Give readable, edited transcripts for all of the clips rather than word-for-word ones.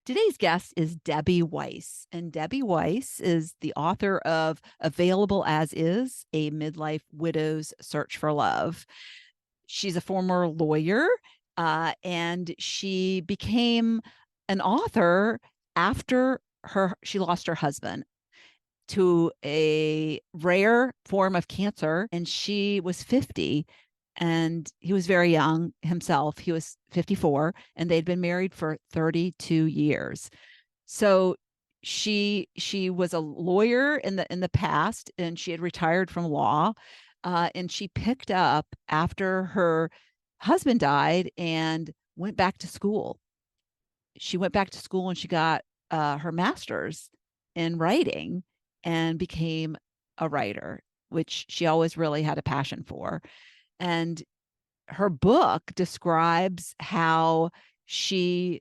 Today's guest is Debbie Weiss, and Debbie Weiss is the author of Available as Is, A Midlife Widow's Search for Love. She's a former lawyer, and she became an author after she lost her husband to a rare form of cancer, and she was 50 and he was very young himself. He was 54 and they'd been married for 32 years. So she was a lawyer in the past, and she had retired from law, and she picked up after her husband died and went back to school. She went back to school and she got her master's in writing and became a writer, which she always really had a passion for. And her book describes how she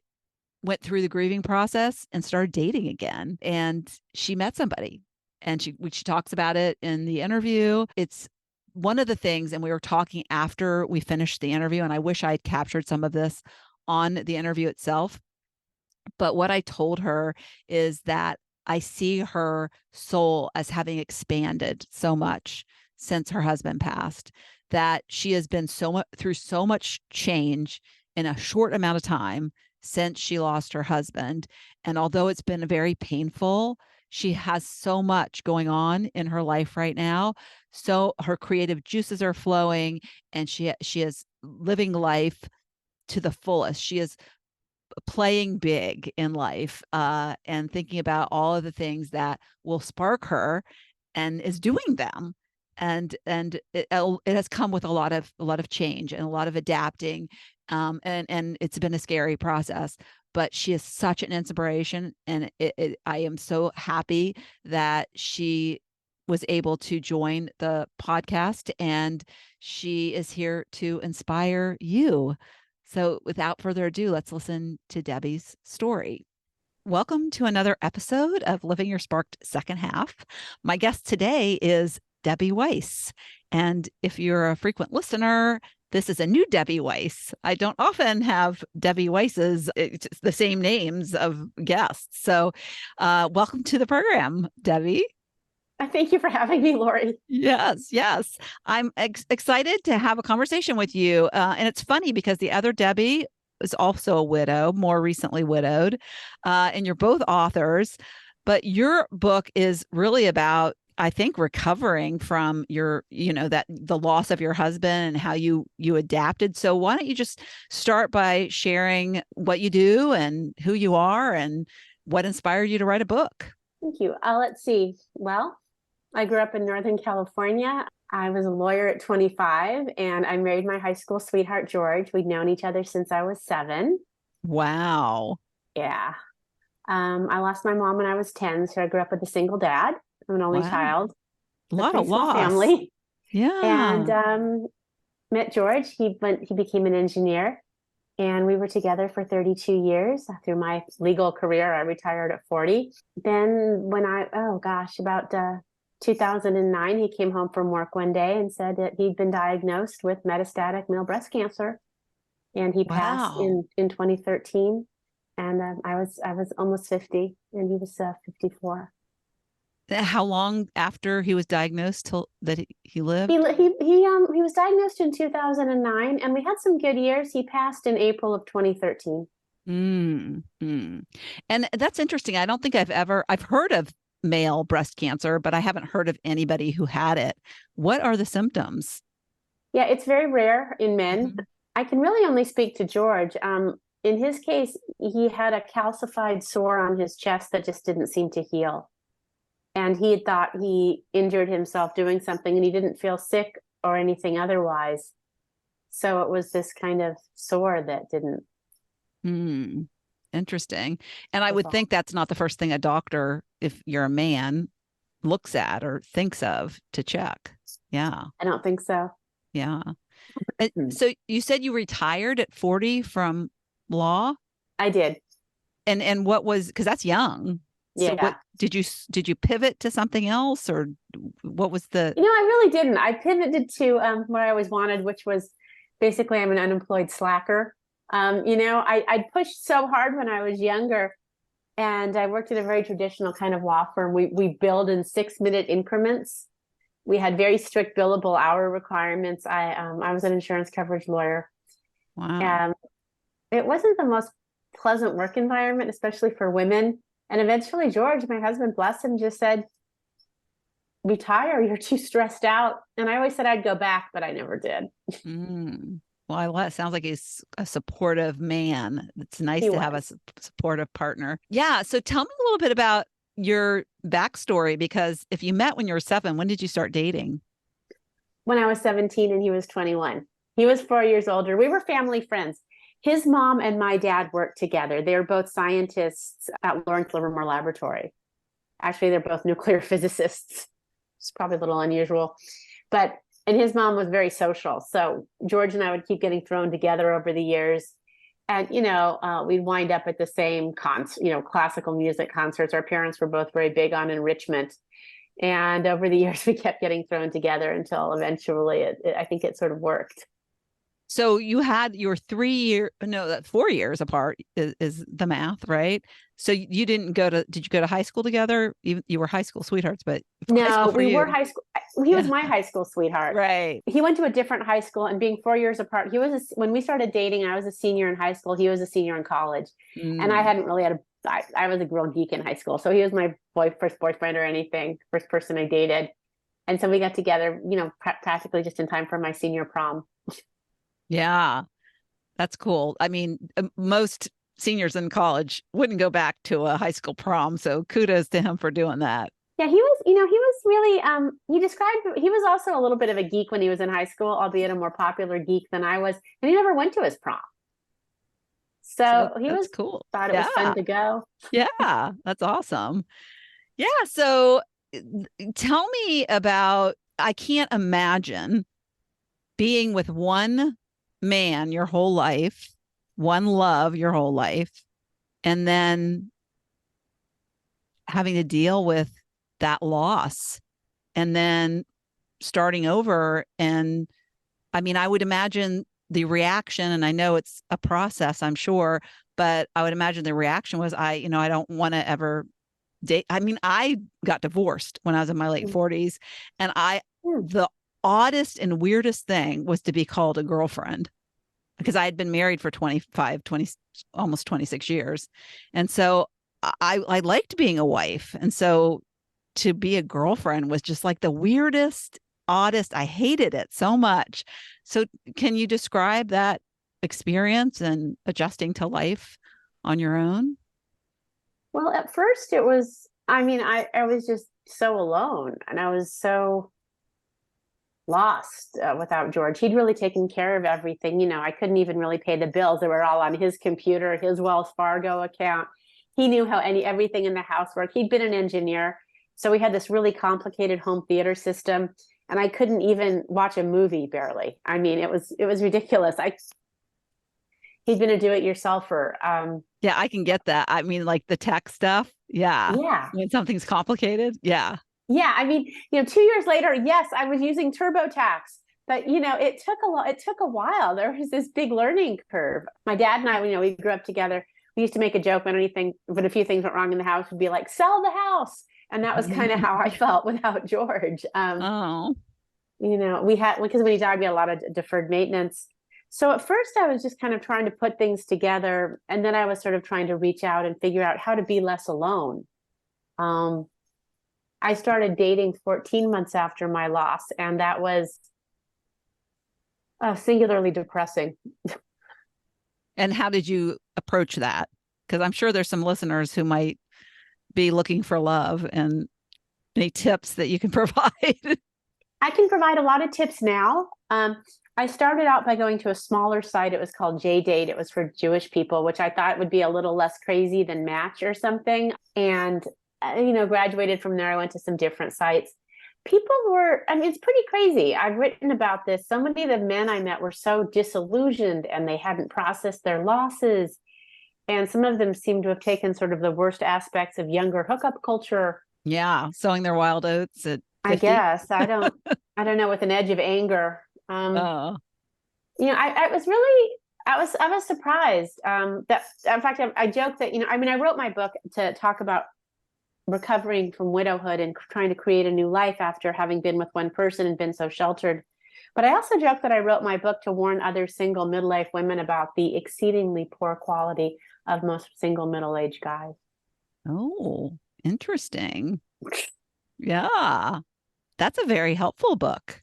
went through the grieving process and started dating again. And she met somebody, and she talks about it in the interview. It's one of the things, and we were talking after we finished the interview, and I wish I had captured some of this on the interview itself. But what I told her is that I see her soul as having expanded so much since her husband passed, that she has been through so much change in a short amount of time since she lost her husband. And although it's been very painful, she has so much going on in her life right now. So her creative juices are flowing, and she is living life to the fullest. She is playing big in life, and thinking about all of the things that will spark her, and is doing them. And it has come with a lot of change and a lot of adapting, and it's been a scary process. But she is such an inspiration, and I am so happy that she was able to join the podcast, and she is here to inspire you. So without further ado, let's listen to Debbie's story. Welcome to another episode of Living Your Sparked Second Half. My guest today is Debbie Weiss. And if you're a frequent listener, this is a new Debbie Weiss. I don't often have Debbie Weisses, it's the same names of guests. So welcome to the program, Debbie. Thank you for having me, Lori. Yes. I'm excited to have a conversation with you. And it's funny because the other Debbie is also a widow, more recently widowed, and you're both authors. But your book is really about, I think, recovering from that the loss of your husband and how you adapted. So why don't you just start by sharing what you do and who you are and what inspired you to write a book? Thank you. Let's see. Well, I grew up in Northern California. I was a lawyer at 25, and I married my high school sweetheart, George. We'd known each other since I was 7. Wow. Yeah. I lost my mom when I was 10, so I grew up with a single dad. I'm an only child. A lot of small loss. Family. Yeah. And met George. He became an engineer, and we were together for 32 years. Through my legal career, I retired at 40. Then when about 2009, he came home from work one day and said that he'd been diagnosed with metastatic male breast cancer, and he passed in 2013. And I was almost 50, and he was 54. How long after he was diagnosed till that he lived? He was diagnosed in 2009, and we had some good years. He passed in April of 2013. Mm-hmm. And that's interesting. I don't think I've heard of male breast cancer, but I haven't heard of anybody who had it. What are the symptoms? Yeah, it's very rare in men. Mm-hmm. I can really only speak to George. In his case, he had a calcified sore on his chest that just didn't seem to heal. And he had thought he injured himself doing something, and he didn't feel sick or anything otherwise. So it was this kind of sore that didn't. Interesting. And I would think that's not the first thing a doctor, if you're a man, looks at or thinks of to check. Yeah. I don't think so. Yeah. So you said you retired at 40 from law? I did. And what was, because that's young. So Yeah. what did you pivot to something else, or what was the? I really didn't. I pivoted to what I always wanted, which was basically I'm an unemployed slacker. I pushed so hard when I was younger And I worked at a very traditional kind of law firm. We billed in 6-minute increments. We had very strict billable hour requirements. I was an insurance coverage lawyer. Wow. And it wasn't the most pleasant work environment, especially for women. And eventually George, my husband, bless him, just said, retire, you're too stressed out. And I always said I'd go back, but I never did. Mm. Well, it sounds like he's a supportive man. It's nice He to have a was. supportive partner. Yeah. So tell me a little bit about your backstory, because if you met when you were 7, when did you start dating? When I was 17 and he was 21. He was 4 years older. We were family friends. His mom and my dad worked together. They were both scientists at Lawrence Livermore Laboratory. Actually, they're both nuclear physicists. It's probably a little unusual. And his mom was very social. So George and I would keep getting thrown together over the years. And, we'd wind up at the same classical music concerts. Our parents were both very big on enrichment. And over the years, we kept getting thrown together until eventually I think it sort of worked. So you had your 4 years apart is the math, right? So you didn't did you go to high school together? You were high school sweethearts, but high school No, for we were you. high school. He was Yeah. my high school sweetheart. Right. He went to a different high school, and being 4 years apart, when we started dating, I was a senior in high school. He was a senior in college. And I hadn't really I was a real geek in high school. So he was my first boyfriend or anything, first person I dated. And so we got together, practically just in time for my senior prom. Yeah. That's cool. I mean, most seniors in college wouldn't go back to a high school prom. So kudos to him for doing that. Yeah, he was really, he was also a little bit of a geek when he was in high school, albeit a more popular geek than I was. And he never went to his prom. So That's cool. thought it was fun to go. Yeah. That's awesome. Yeah. So tell me about, I can't imagine being with one man your whole life, one love your whole life, and then having to deal with that loss and then starting over. And I mean, I would imagine the reaction, and I know it's a process, I'm sure, but I would imagine the reaction was, I don't want to ever date. I mean, I got divorced when I was in my late 40s, and the oddest and weirdest thing was to be called a girlfriend, because I had been married for 25, 20, almost 26 years. And so I liked being a wife. And so to be a girlfriend was just like the weirdest, oddest. I hated it so much. So can you describe that experience and adjusting to life on your own? Well, at first it was, I was just so alone, and I was so lost without George. He'd really taken care of everything. I couldn't even really pay the bills. They were all on his computer, his Wells Fargo account. He knew how everything in the house worked. He'd been an engineer. So we had this really complicated home theater system, and I couldn't even watch a movie barely. I mean, it was ridiculous. He'd been a do-it-yourselfer. Yeah, I can get that. I mean, like the tech stuff. Yeah. Yeah. When something's complicated. Yeah. Yeah. I mean, 2 years later, yes, I was using TurboTax, but it took a while. There was this big learning curve. My dad and I, we grew up together. We used to make a joke when a few things went wrong in the house, would be like, sell the house. And that was kind of how I felt without George. Because when he died, we had a lot of deferred maintenance. So at first I was just kind of trying to put things together. And then I was sort of trying to reach out and figure out how to be less alone. I started dating 14 months after my loss, and that was singularly depressing. And how did you approach that? Because I'm sure there's some listeners who might be looking for love, and any tips that you can provide. I can provide a lot of tips now. I started out by going to a smaller site. It was called JDate. It was for Jewish people, which I thought would be a little less crazy than Match or something. And, graduated from there. I went to some different sites. People it's pretty crazy. I've written about this. So many of the men I met were so disillusioned, and they hadn't processed their losses. And some of them seem to have taken sort of the worst aspects of younger hookup culture. Yeah. Sowing their wild oats at 50. I guess. I don't know, with an edge of anger. I I was surprised that, in fact, I joke that, I mean, I wrote my book to talk about recovering from widowhood and trying to create a new life after having been with one person and been so sheltered. But I also joke that I wrote my book to warn other single midlife women about the exceedingly poor quality of most single middle-aged guys. Oh, interesting. Yeah. That's a very helpful book.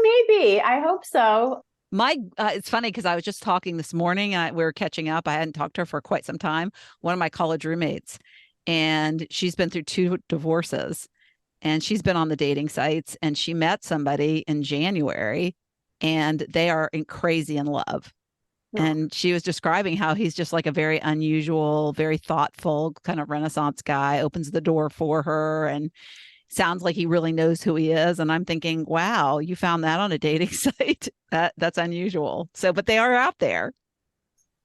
Maybe. I hope so. It's funny because I was just talking this morning. We were catching up. I hadn't talked to her for quite some time. One of my college roommates, and she's been through 2 divorces, and she's been on the dating sites, and she met somebody in January, and they are crazy in love. No. And she was describing how he's just like a very unusual, very thoughtful kind of Renaissance guy, opens the door for her and sounds like he really knows who he is. And I'm thinking, wow, you found that on a dating site. That's unusual. So, but they are out there.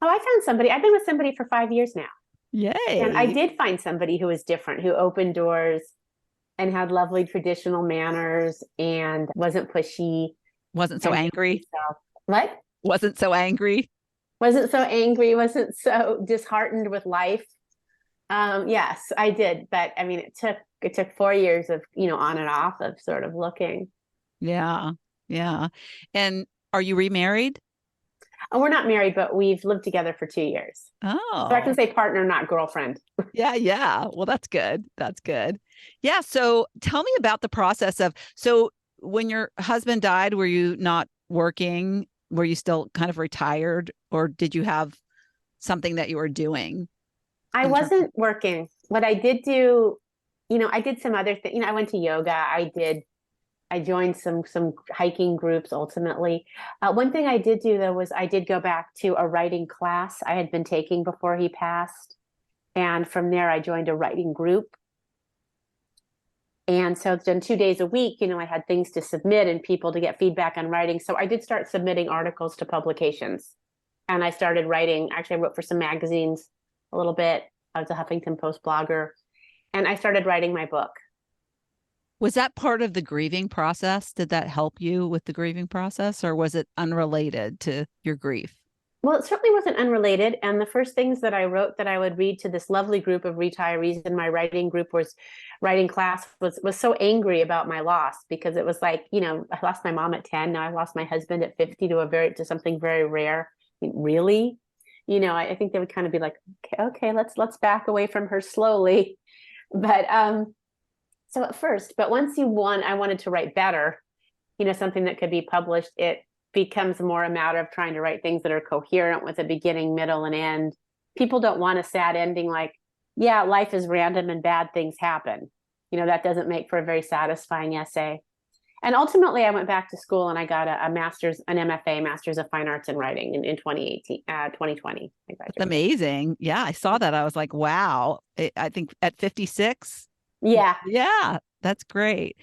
Oh, I found somebody. I've been with somebody for 5 years now. And I Yay. did find somebody who was different, who opened doors and had lovely traditional manners and wasn't pushy. Wasn't so angry. What? Wasn't so angry. Wasn't so angry, wasn't so disheartened with life. Yes, I did. But I mean, it took 4 years of, on and off of sort of looking. Yeah. Yeah. And are you remarried? And we're not married, but we've lived together for 2 years. Oh, So I can say partner, not girlfriend. yeah. Yeah. Well, that's good. That's good. Yeah. So tell me about the process so when your husband died, were you not working? Were you still kind of retired, or did you have something that you were doing? I wasn't working. What I did do, I did some other things. I went to yoga. I joined some hiking groups ultimately. One thing I did do though was I did go back to a writing class I had been taking before he passed. And from there I joined a writing group. And so then 2 days a week, I had things to submit and people to get feedback on writing. So I did start submitting articles to publications. And I started writing. Actually, I wrote for some magazines a little bit. I was a Huffington Post blogger. And I started writing my book. Was that part of the grieving process? Did that help you with the grieving process, or was it unrelated to your grief? Well, it certainly wasn't unrelated. And the first things that I wrote that I would read to this lovely group of retirees in my writing group writing class was so angry about my loss, because it was like, I lost my mom at 10. Now I lost my husband at 50 to something very rare. I mean, really? I think they would kind of be like, okay, let's back away from her slowly. But so at first, but once I wanted to write better, something that could be published. It becomes more a matter of trying to write things that are coherent with a beginning, middle, and end. People don't want a sad ending like, yeah, life is random and bad things happen. That doesn't make for a very satisfying essay. And ultimately, I went back to school and I got an MFA, Master's of Fine Arts in Writing in 2020. I graduated. That's amazing. Yeah, I saw that. I was like, wow. I think at 56. Yeah. Yeah, that's great.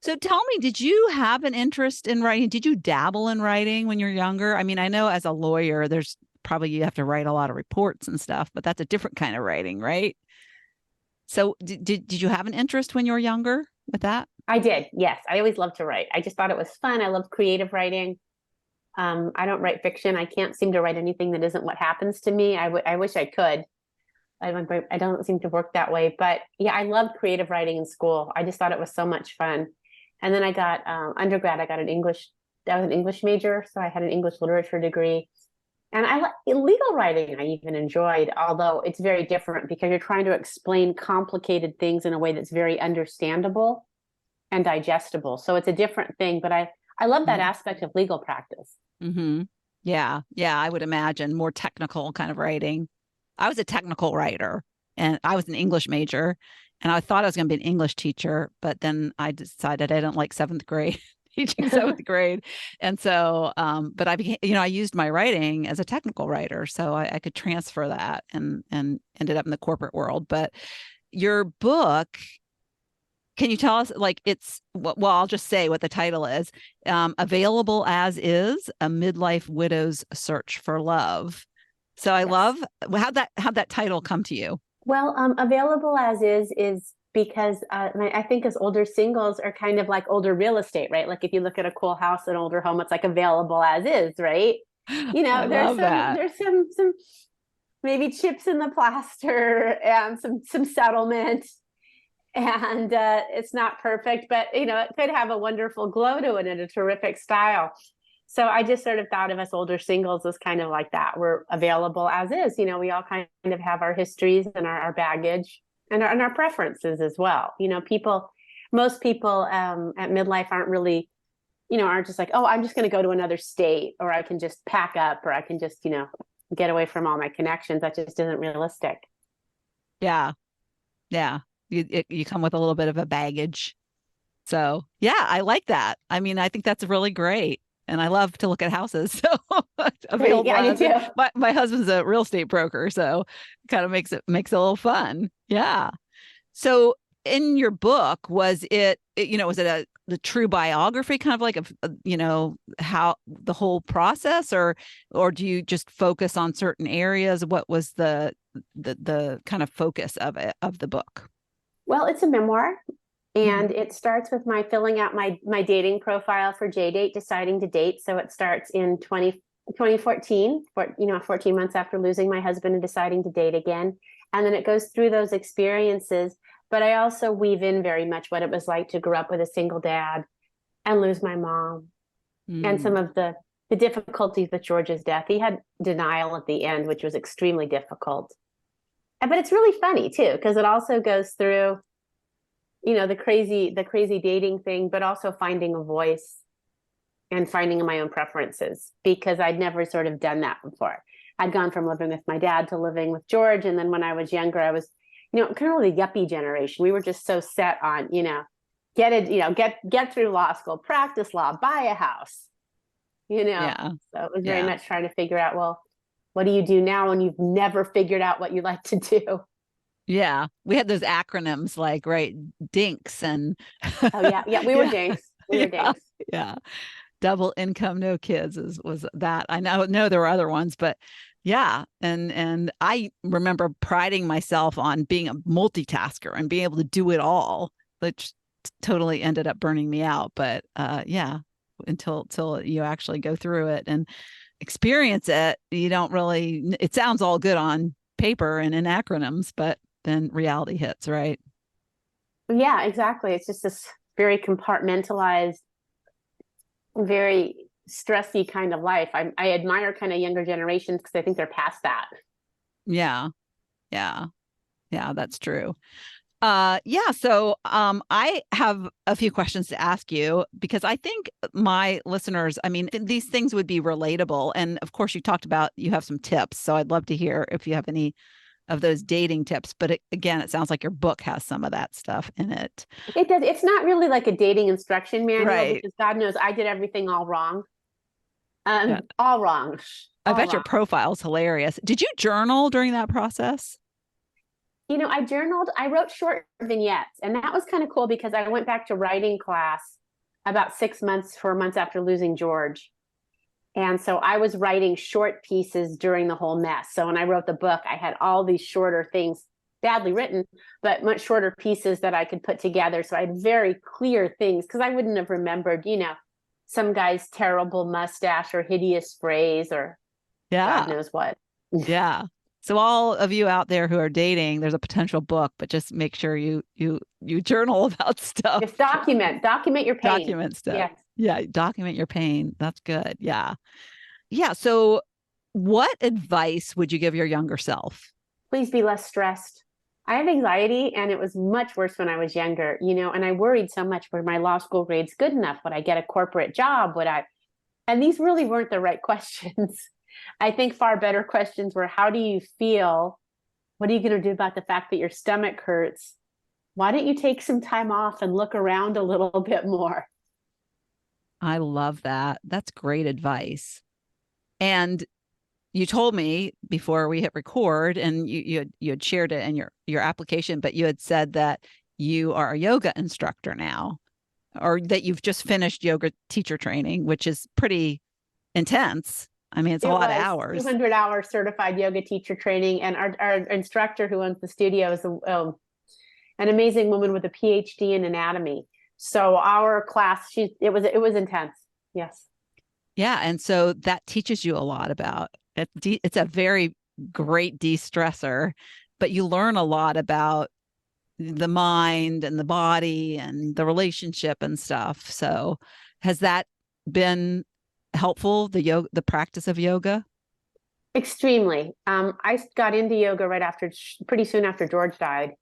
So tell me, did you have an interest in writing? Did you dabble in writing when you're younger? I mean, I know as a lawyer, there's probably you have to write a lot of reports and stuff, but that's a different kind of writing, right? So did you have an interest when you were younger with that? I did. Yes. I always loved to write. I just thought it was fun. I loved creative writing. I don't write fiction. I can't seem to write anything that isn't what happens to me. I wish I could. I don't seem to work that way. But yeah, I loved creative writing in school. I just thought it was so much fun. And then I got undergrad. I was an English major. So I had an English literature degree. And legal writing I even enjoyed, although it's very different because you're trying to explain complicated things in a way that's very understandable and digestible. So it's a different thing, but I love that aspect of legal practice. Mm-hmm. Yeah. Yeah. I would imagine more technical kind of writing. I was a technical writer and I was an English major and I thought I was going to be an English teacher, but then I decided I don't like seventh grade. Teaching seventh grade. And so, but I became, I used my writing as a technical writer. So I could transfer that and ended up in the corporate world. But your book, can you tell us, like, I'll just say what the title is, Available as Is, A Midlife Widow's Search for Love. So I love, how'd that title come to you? Well, Available as is because I think as older singles are kind of like older real estate, right? Like if you look at a cool house, an older home, it's like available as is, right? I love that. there's some maybe chips in the plaster and some settlement, and it's not perfect, but it could have a wonderful glow to it and a terrific style. So I just sort of thought of us older singles as kind of like that. We're available as is. We all kind of have our histories and our baggage and our preferences as well. Most people at midlife aren't really, aren't just like, oh, I'm just going to go to another state, or I can just pack up, or I can just, get away from all my connections. That just isn't realistic. Yeah. Yeah. You come with a little bit of a baggage. So yeah, I like that. I mean, I think that's really great. And I love to look at houses. So available. Yeah, I do too. My husband's a real estate broker, so kind of makes it a little fun. Yeah. So in your book, was it the true biography, kind of like how the whole process, or do you just focus on certain areas? What was the kind of focus of the book? Well, it's a memoir. And it starts with my filling out my dating profile for JDate, deciding to date. So it starts in 2014, 14 months after losing my husband and deciding to date again. And then it goes through those experiences. But I also weave in very much what it was like to grow up with a single dad and lose my mom, and some of the difficulties with George's death. He had denial at the end, which was extremely difficult. But it's really funny too, because it also goes through the crazy dating thing, but also finding a voice and finding my own preferences, because I'd never sort of done that before. I'd gone from living with my dad to living with George. And then when I was younger, I was, kind of the yuppie generation. We were just so set on, get through law school, practice law, buy a house, Yeah. So it was very much trying to figure out, well, what do you do now when you've never figured out what you like to do? Yeah. We had those acronyms like, right, DINKS and Oh yeah. Yeah. We were dinks. We were dinks. Yeah. Double income, no kids was that. I know there were other ones, but yeah. And I remember priding myself on being a multitasker and being able to do it all, which totally ended up burning me out. But yeah, until you actually go through it and experience it, you don't really, it sounds all good on paper and in acronyms, but then reality hits, right? Yeah, exactly. It's just this very compartmentalized, very stressy kind of life. I admire kind of younger generations because I think they're past that. Yeah. Yeah. Yeah, that's true. Yeah, so I have a few questions to ask you, because I think my listeners, I mean, these things would be relatable. And of course, you talked about you have some tips. So I'd love to hear if you have any of those dating tips. But again, it sounds like your book has some of that stuff in it. It does. It's not really like a dating instruction manual, Right. because God knows I did everything all wrong. Yeah. All wrong. I All bet your wrong. profile's hilarious. Did you journal during that process? I journaled, I wrote short vignettes, and that was kind of cool because I went back to writing class about 4 months after losing George. And so I was writing short pieces during the whole mess. So when I wrote the book, I had all these shorter things, badly written, but much shorter pieces that I could put together. So I had very clear things, because I wouldn't have remembered, some guy's terrible mustache or hideous phrase or Yeah. God knows what. Yeah. So all of you out there who are dating, there's a potential book, but just make sure you journal about stuff. Just document your pain. Document stuff. Yes. Yeah, document your pain. That's good. Yeah. Yeah. So what advice would you give your younger self? Please be less stressed. I have anxiety, and it was much worse when I was younger, and I worried so much, were my law school grades good enough? Would I get a corporate job? And these really weren't the right questions. I think far better questions were, how do you feel? What are you going to do about the fact that your stomach hurts? Why don't you take some time off and look around a little bit more? I love that. That's great advice. And you told me before we hit record, and you had shared it in your application, but you had said that you are a yoga instructor now, or that you've just finished yoga teacher training, which is pretty intense. I mean, it's a lot of hours. 200-hour certified yoga teacher training, and our instructor who owns the studio is an amazing woman with a PhD in anatomy. So our class, it was intense. Yes. Yeah. And so that teaches you a lot about it. It's a very great de-stressor, but you learn a lot about the mind and the body and the relationship and stuff. So has that been helpful, the yoga, the practice of yoga? Extremely. I got into yoga right after, pretty soon after George died.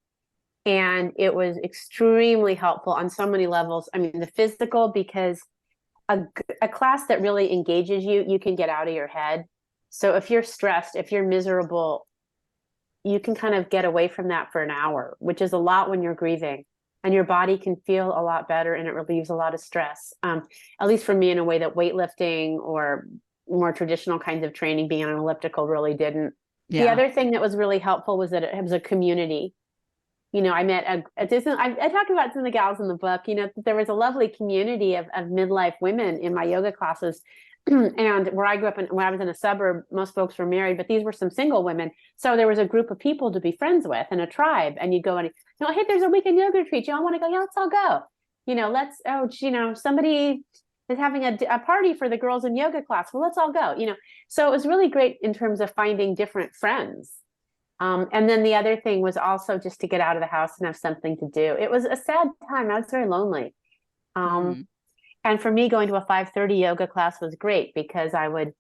And it was extremely helpful on so many levels. I mean, the physical, because a, a class that really engages you, you can get out of your head. So if you're stressed, if you're miserable, you can kind of get away from that for an hour, which is a lot when you're grieving. And your body can feel a lot better and it relieves a lot of stress. At least for me, in a way that weightlifting or more traditional kinds of training, being on an elliptical, really didn't. The Yeah. other thing that was really helpful was that it was a community. I met I talk about some of the gals in the book, there was a lovely community of midlife women in my yoga classes. And where I grew up, when I was in a suburb, most folks were married, but these were some single women. So there was a group of people to be friends with and a tribe. And you'd go and, hey, there's a weekend yoga retreat. Y'all want to go? Yeah, let's all go. Somebody is having a party for the girls in yoga class. Well, let's all go. So it was really great in terms of finding different friends. And then the other thing was also just to get out of the house and have something to do. It was a sad time. I was very lonely. Um, Mm. and for me, going to a 5:30 yoga class was great because I would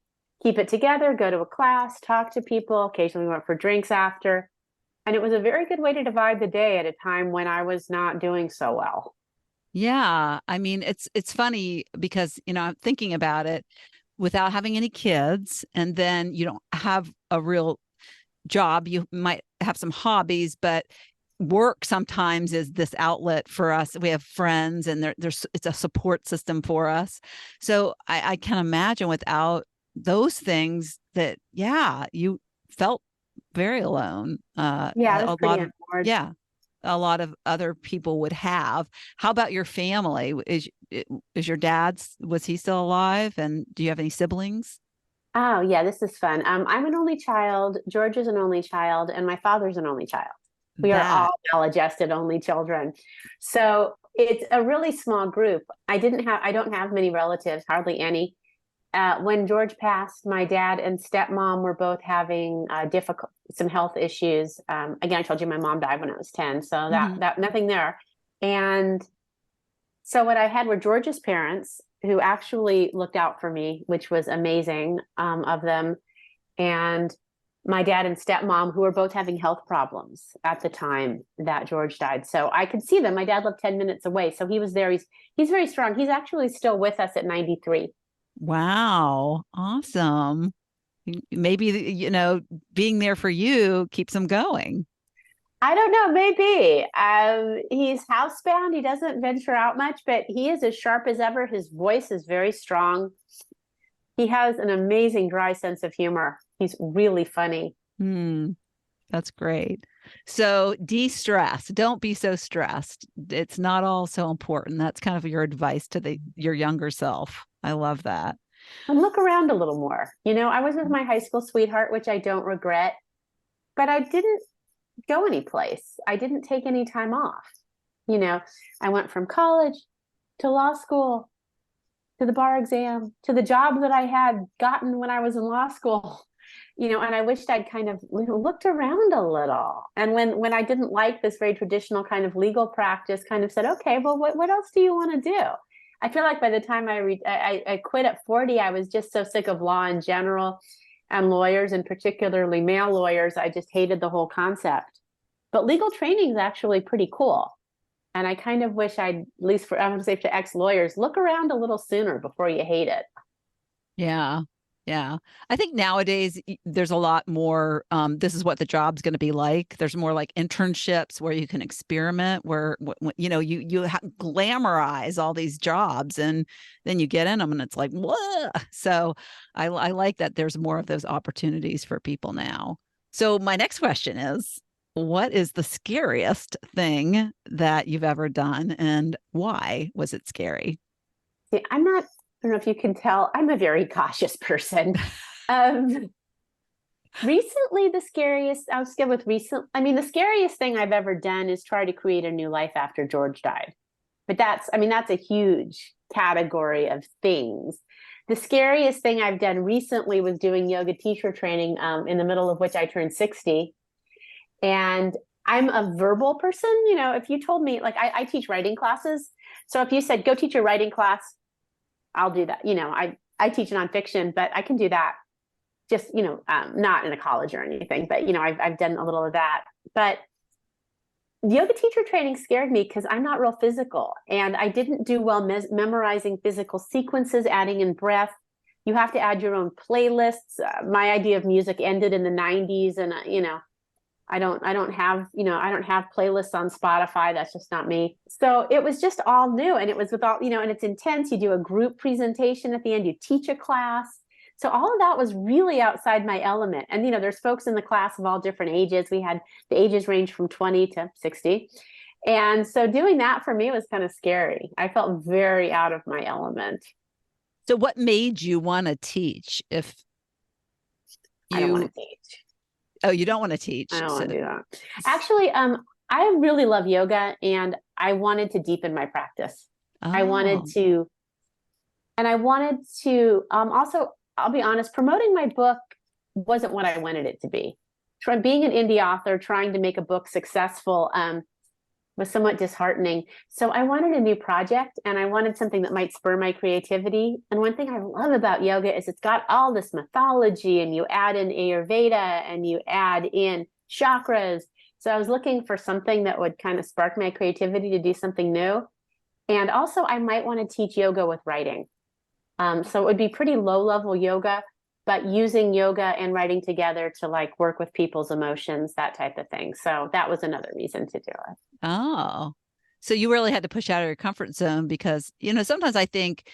keep it together, go to a class, talk to people. Occasionally we went for drinks after. And it was a very good way to divide the day at a time when I was not doing so well. Yeah. I mean, it's funny because, I'm thinking about it without having any kids, and then you don't have a real job. You might have some hobbies, but work sometimes is this outlet for us. We have friends, and there's it's a support system for us. So I can imagine without those things that, yeah, you felt very alone. Yeah, I was A pretty lot of, ignored. yeah, a lot of other people would have. How about your family? Is your dad's, was he still alive? And do you have any siblings? Oh, yeah, this is fun. I'm an only child. George is an only child, and my father's an only child. We are That, all maladjusted only children. So it's a really small group. I don't have many relatives, hardly any. When George passed, my dad and stepmom were both having some health issues. Again, I told you my mom died when I was 10, so mhm. that nothing there. And so what I had were George's parents who actually looked out for me, which was amazing of them, and my dad and stepmom who were both having health problems at the time that George died. So I could see them. My dad lived 10 minutes away, so he was there. He's very strong. He's actually still with us at 93. Wow, awesome. Maybe, being there for you keeps them going. I don't know, maybe. He's housebound. He doesn't venture out much, but he is as sharp as ever. His voice is very strong. He has an amazing dry sense of humor. He's really funny. Hmm, that's great. So de-stress. Don't be so stressed. It's not all so important. That's kind of your advice to your younger self. I love that. And look around a little more. I was with my high school sweetheart, which I don't regret, but I didn't go anyplace. I didn't take any time off. You know, I went from college to law school to the bar exam to the job that I had gotten when I was in law school. And I wished I'd kind of looked around a little. And when I didn't like this very traditional kind of legal practice, kind of said, okay, well, what else do you want to do? I feel like by the time I quit at 40, I was just so sick of law in general and lawyers, and particularly male lawyers. I just hated the whole concept. But legal training is actually pretty cool. And I kind of wish I'd, at least I want to say to ex-lawyers, look around a little sooner before you hate it. Yeah. Yeah. I think nowadays there's a lot more, this is what the job's going to be like. There's more like internships where you can experiment, where glamorize all these jobs, and then you get in them and it's like, what? So I like that there's more of those opportunities for people now. So my next question is, what is the scariest thing that you've ever done, and why was it scary? See, I don't know if you can tell, I'm a very cautious person. Um, recently, I'll skip with recent. I mean, the scariest thing I've ever done is try to create a new life after George died. But that's a huge category of things. The scariest thing I've done recently was doing yoga teacher training, in the middle of which I turned 60. And I'm a verbal person. If you told me, like, I teach writing classes. So if you said, go teach a writing class, I'll do that. I teach nonfiction, but I can do that just, not in a college or anything, but, I've done a little of that. But yoga teacher training scared me because I'm not real physical, and I didn't do well memorizing physical sequences, adding in breath. You have to add your own playlists. My idea of music ended in the 90s, and I don't have playlists on Spotify. That's just not me. So it was just all new, and it was with all, and it's intense. You do a group presentation at the end, you teach a class. So all of that was really outside my element. And, there's folks in the class of all different ages. We had the ages range from 20 to 60. And so doing that for me was kind of scary. I felt very out of my element. So what made you want to teach if I don't want you, to teach. oh, you don't want to teach? I don't So, want to do that. Actually, I really love yoga, and I wanted to deepen my practice. I wanted oh, to, and I wanted to also, I'll be honest, promoting my book wasn't what I wanted it to be. Being an indie author, trying to make a book successful was somewhat disheartening. So I wanted a new project, and I wanted something that might spur my creativity. And one thing I love about yoga is it's got all this mythology, and you add in Ayurveda, and you add in chakras. So I was looking for something that would kind of spark my creativity to do something new. And also I might want to teach yoga with writing. So it would be pretty low level yoga, but using yoga and writing together to like work with people's emotions, that type of thing. So that was another reason to do it. oh. So you really had to push out of your comfort zone because, sometimes I think,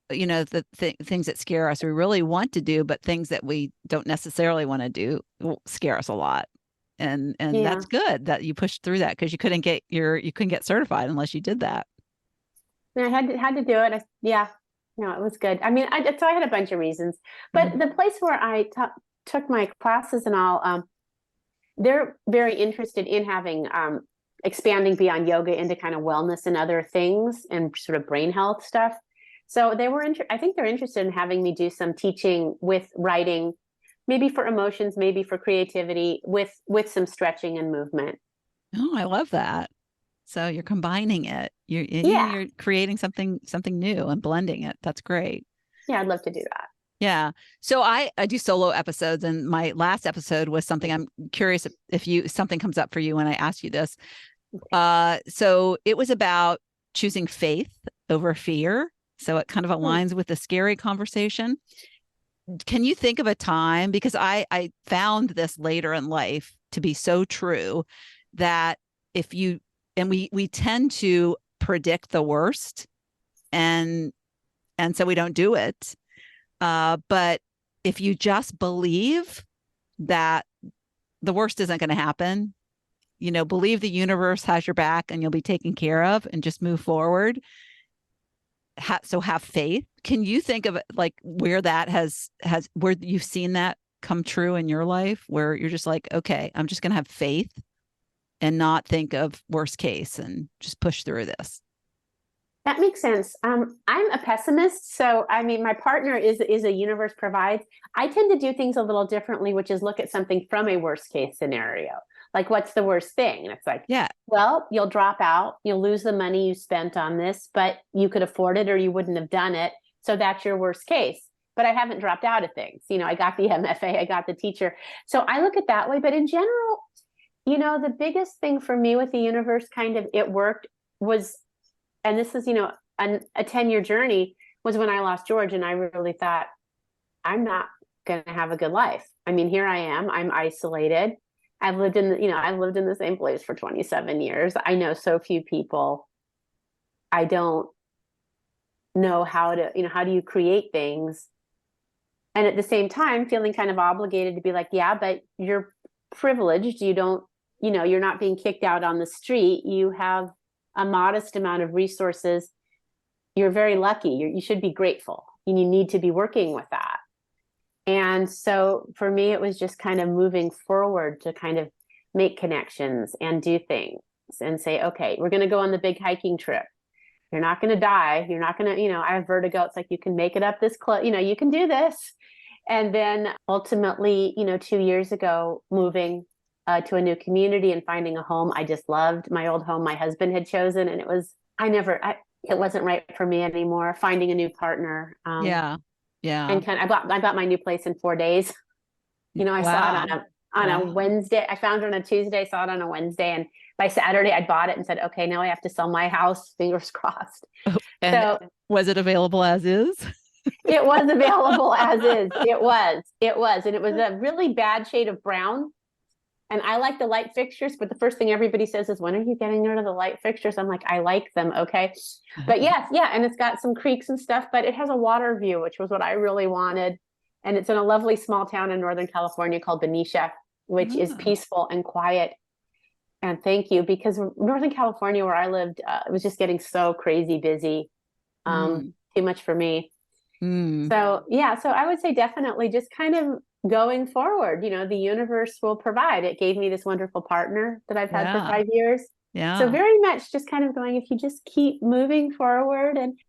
the things that scare us, we really want to do, but things that we don't necessarily want to do will scare us a lot. And Yeah. that's good that you pushed through that because you couldn't get certified unless you did that. And I had to do it. Yeah. No, it was good. I mean, so I had a bunch of reasons, but Mhm. the place where I took my classes and all, they're very interested in having expanding beyond yoga into kind of wellness and other things and sort of brain health stuff. So they were, I think they're interested in having me do some teaching with writing, maybe for emotions, maybe for creativity, with some stretching and movement. Oh, I love that. So you're combining it. Yeah, You're creating something new and blending it. That's great. yeah, I'd love to do that. Yeah. So I do solo episodes, and my last episode was something I'm curious if you something comes up for you when I ask you this. So it was about choosing faith over fear. So it kind of Hmm. aligns with the scary conversation. Can you think of a time? Because I found this later in life to be so true that if you and we tend to predict the worst, and so we don't do it. But if you just believe that the worst isn't going to happen, believe the universe has your back and you'll be taken care of, and just move forward. So have faith. Can you think of like where that has where you've seen that come true in your life, where you're just like, okay, I'm just going to have faith and not think of worst case and just push through this? That makes sense. I'm a pessimist, so I mean, my partner is a universe provides. I tend to do things a little differently, which is look at something from a worst case scenario. Like, what's the worst thing? And it's like, Yeah. well, you'll drop out, you'll lose the money you spent on this, but you could afford it or you wouldn't have done it. So that's your worst case. But I haven't dropped out of things. I got the MFA, I got the teacher. So I look at that way. But in general, the biggest thing for me with the universe, kind of it worked, was, and this is, a 10-year journey, was when I lost George. And I really thought, I'm not going to have a good life. I mean, here I am, I'm isolated. I've lived in the same place for 27 years. I know so few people. I don't know how do you create things? And at the same time, feeling kind of obligated to be like, yeah, but you're privileged. You're not being kicked out on the street. You have a modest amount of resources. You're very lucky. You should be grateful, and you need to be working with that. And so for me, it was just kind of moving forward to kind of make connections and do things and say, okay, we're going to go on the big hiking trip. You're not going to die. You're not going to, I have vertigo. It's like, you can make it up this close, you can do this. And then ultimately, 2 years ago, moving to a new community and finding a home. I just loved my old home my husband had chosen. And it wasn't right for me anymore. Finding a new partner. Yeah. Yeah. And I bought my new place in 4 days. I saw it Wow. on a Wow. Wednesday. I found it on a Tuesday, saw it on a Wednesday. And by Saturday I bought it and said, okay, now I have to sell my house. Fingers crossed. And So was it available as is? it was available as is. It was. And it was a really bad shade of brown. And I like the light fixtures, but the first thing everybody says is, when are you getting rid of the light fixtures? I'm like, I like them. Okay. But yes, yeah. And it's got some creeks and stuff, but it has a water view, which was what I really wanted. And it's in a lovely small town in Northern California called Benicia, which is Oh. peaceful and quiet. And thank you, because Northern California, where I lived, it was just getting so crazy busy. Mm. Too much for me. Mm. So, yeah, so I would say definitely just kind of going forward, the universe will provide. It gave me this wonderful partner that I've had for Yeah. 5 years. So Yeah. very much just kind of going, if you just keep moving forward and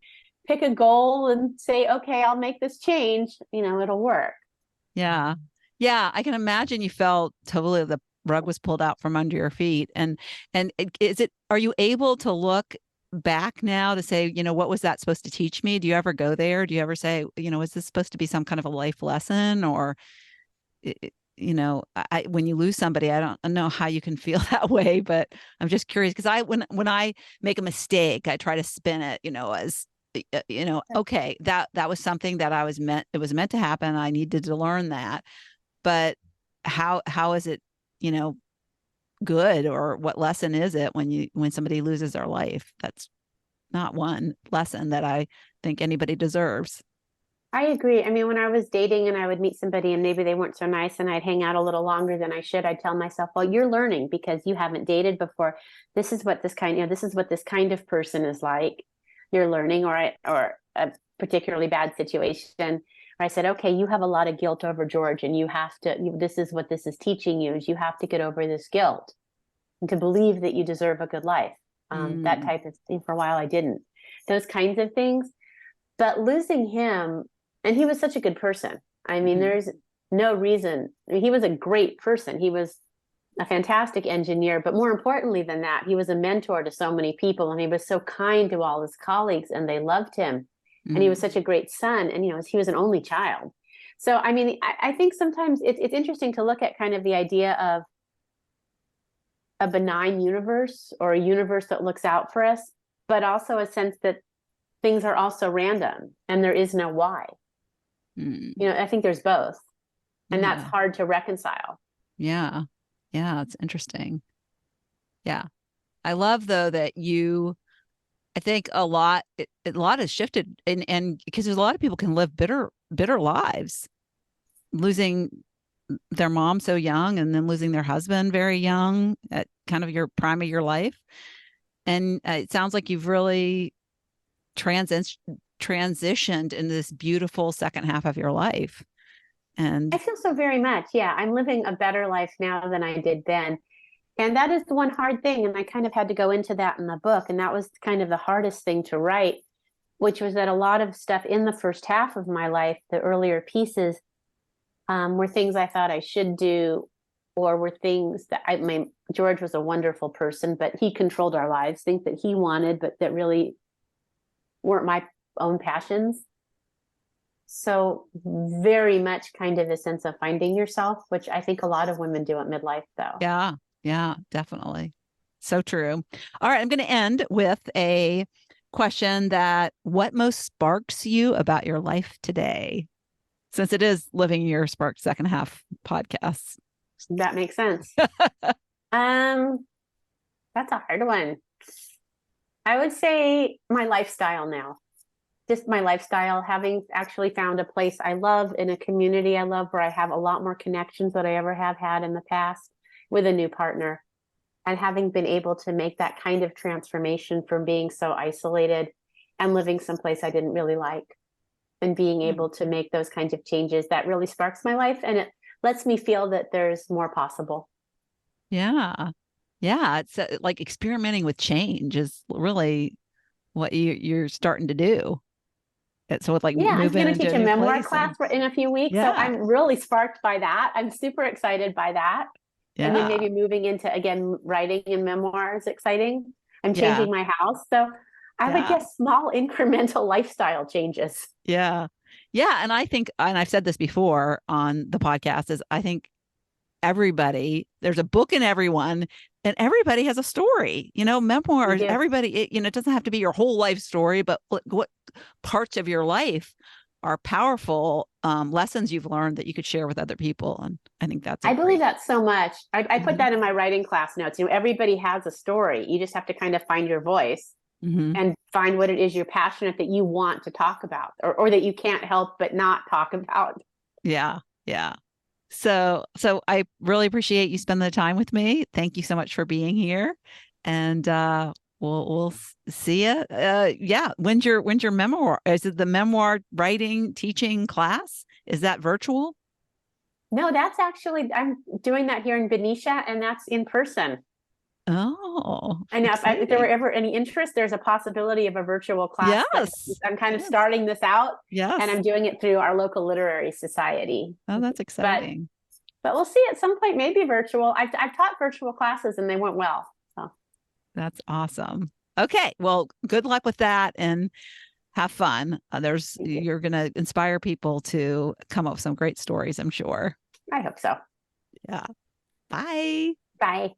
pick a goal and say, okay, I'll make this change, it'll work. Yeah. Yeah. I can imagine you felt totally the rug was pulled out from under your feet. And are you able to look back now to say, what was that supposed to teach me? Do you ever go there? Do you ever say, is this supposed to be some kind of a life lesson? Or, when you lose somebody, I don't know how you can feel that way, but I'm just curious because when I make a mistake, I try to spin it, as okay, that was something that it was meant to happen. I needed to learn that, but how is it, good, or what lesson is it when somebody loses their life? That's not one lesson that I think anybody deserves. I agree. I mean, when I was dating and I would meet somebody and maybe they weren't so nice and I'd hang out a little longer than I should, I'd tell myself, well, you're learning because you haven't dated before. This is what this is what this kind of person is like. You're learning, or a particularly bad situation. Or I said, okay, you have a lot of guilt over George, and this is what this is teaching you, is you have to get over this guilt and to believe that you deserve a good life. That Mm. type of thing. For a while, I didn't. Those kinds of things. But losing him, and he was such a good person. I mean, Mhm. there's no reason. I mean, he was a great person. He was a fantastic engineer, but more importantly than that, he was a mentor to so many people, and he was so kind to all his colleagues, and they loved him. And he was Mm. such a great son, and he was an only child. So, I mean, I think sometimes it's interesting to look at kind of the idea of a benign universe, or a universe that looks out for us, but also a sense that things are also random and there is no why. Mm. I think there's both, and that's Yeah. hard to reconcile. Yeah. Yeah. It's interesting. Yeah. I love though that I think a lot has shifted, and because there's a lot of people can live bitter lives, losing their mom so young and then losing their husband very young at kind of your prime of your life. And it sounds like you've really transitioned in this beautiful second half of your life. I And feel so very much. Yeah, I'm living a better life now than I did then. And that is the one hard thing. And I kind of had to go into that in the book. And that was kind of the hardest thing to write, which was that a lot of stuff in the first half of my life, the earlier pieces, were things I thought I should do, or were things that George was a wonderful person, but he controlled our lives, things that he wanted, but that really weren't my own passions. So very much kind of a sense of finding yourself, which I think a lot of women do at midlife, though. yeah, yeah, definitely. So true. All right. I'm going to end with a question: that what most sparks you about your life today? Since it is Living Your Sparked Second Half podcast. That makes sense. Um, that's a hard one. I would say my lifestyle now. Just my lifestyle, having actually found a place I love in a community I love, where I have a lot more connections than I ever have had in the past with a new partner. And having been able to make that kind of transformation from being so isolated and living someplace I didn't really like, and being Hmm. able to make those kinds of changes, that really sparks my life. And it lets me feel that there's more possible. Yeah. Yeah. It's like experimenting with change is really what you're starting to do. So with like Yeah, I'm moving going to into teach a a new memoir place class and in a few weeks. So yeah, I'm really sparked by that. I'm super excited by that. And then yeah, maybe moving into, again, writing and memoir is exciting. I'm yeah, changing my house. So I would yeah, guess small incremental lifestyle changes. yeah, yeah. And I think, and I've said this before on the podcast, is I think there's a book in everyone, and everybody has a story. We Memoirs, do. everybody, it doesn't have to be your whole life story, but what parts of your life are powerful lessons you've learned that you could share with other people. And I think that's a I believe great. that so much. I put Mhm. that in my writing class notes. Everybody has a story. You just have to kind of find your voice Mhm. and find what it is you're passionate that you want to talk about, or that you can't help but not talk about. Yeah, yeah. So I really appreciate you spending the time with me. Thank you so much for being here, and we'll see you. Yeah, when's your memoir? Is it the memoir writing teaching class? Is that virtual? No, that's actually, I'm doing that here in Benicia, and that's in person. Oh, And if there were exciting! ever any interest, there's a possibility of a virtual class that Yes, I'm kind of yes, starting this out, and yes. I'm doing it through our local literary society. Oh, that's But exciting. we'll see at some point, maybe virtual. I've taught virtual classes and they went well. So That's awesome. Okay, well, good luck with that, and have fun. thank you. You're going to inspire people to come up with some great stories, I'm sure. I hope so. Yeah. Bye. Bye.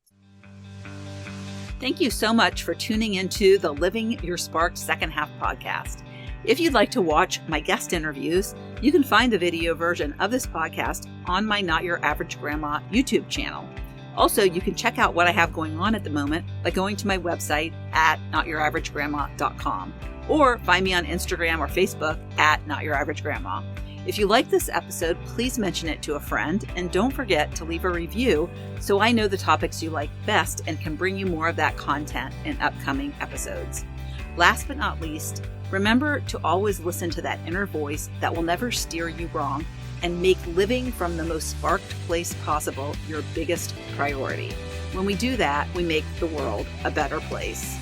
Thank you so much for tuning into the Living Your Spark Second Half podcast. If you'd like to watch my guest interviews, you can find the video version of this podcast on my Not Your Average Grandma YouTube channel. Also, you can check out what I have going on at the moment by going to my website at notyouraveragegrandma.com or find me on Instagram or Facebook at Not Your Average Grandma. If you like this episode, please mention it to a friend, and don't forget to leave a review so I know the topics you like best and can bring you more of that content in upcoming episodes. Last but not least, remember to always listen to that inner voice that will never steer you wrong and make living from the most sparked place possible your biggest priority. When we do that, we make the world a better place.